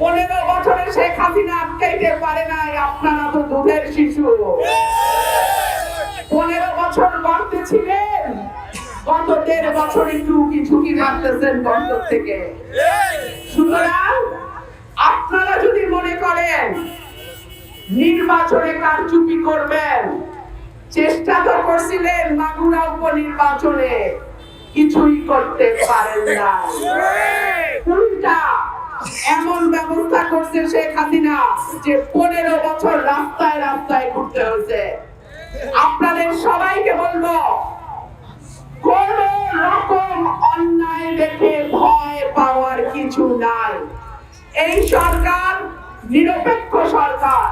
15 বছরে শেখ হাসিনা আটকাইতে পারে নাই, আপনারা তো দুধের শিশু। 15 বছর গর্তে ছিলেন, গত 1.5 বছর একটু ঝুঁকি মারতেছেন গর্ত থেকে। সুতরাং আপনারা যদি মনে করেন নির্বাচনে কারচুপি করবেন, চেষ্টা তো করছিলেন মাগুরা উপনির্বাচনে, কিছুই করতে পারেন না। উল্টা এমন ব্যবস্থা করছে শেখ হাসিনা যে 15 বছর রাস্তায় রাস্তায় ঘুরতে হয়েছে। আপনাদের সবাইকে বলবো, কোন রকম অন্যায় দেখে ভয় পাওয়ার কিছু নাই। এই সরকার নিরপেক্ষ সরকার,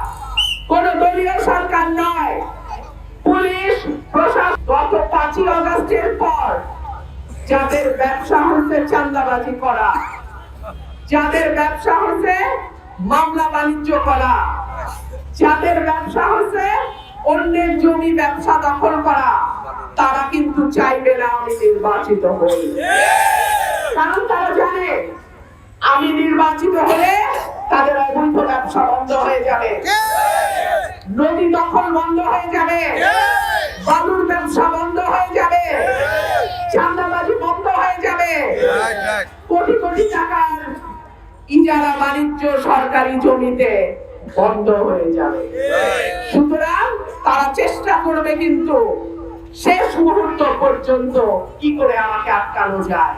কোন দলীয় সরকার নয়। পুলিশ প্রশাসন গত 5ই আগস্টের পর যাদের ব্যবসা হচ্ছে চাঁদাবাজি করা, যাদের ব্যবসা হচ্ছে মামলা বাণিজ্য করা, যাদের ব্যবসা হচ্ছে অন্যের জমি ব্যবসা দখল করা, তারা কিন্তু চাইবে না আমি নির্বাচিত হই। কারণ তারা জানে আমি নির্বাচিত হলে তাদের অবৈধ ব্যবসা বন্ধ হয়ে যাবে, নদী দখল বন্ধ হয়ে যাবে, বালুর ব্যবসা বন্ধ হয়ে যাবে, চাঁদাবাজি বন্ধ হয়ে যাবে, কোটি কোটি টাকার ইজারা বাণিজ্য সরকারি জমিতে বন্ধ হয়ে যাবে। সুতরাং তারা চেষ্টা করবে কিন্তু শেষ মুহূর্ত পর্যন্ত কি করে আমাকে আটকানো যায়।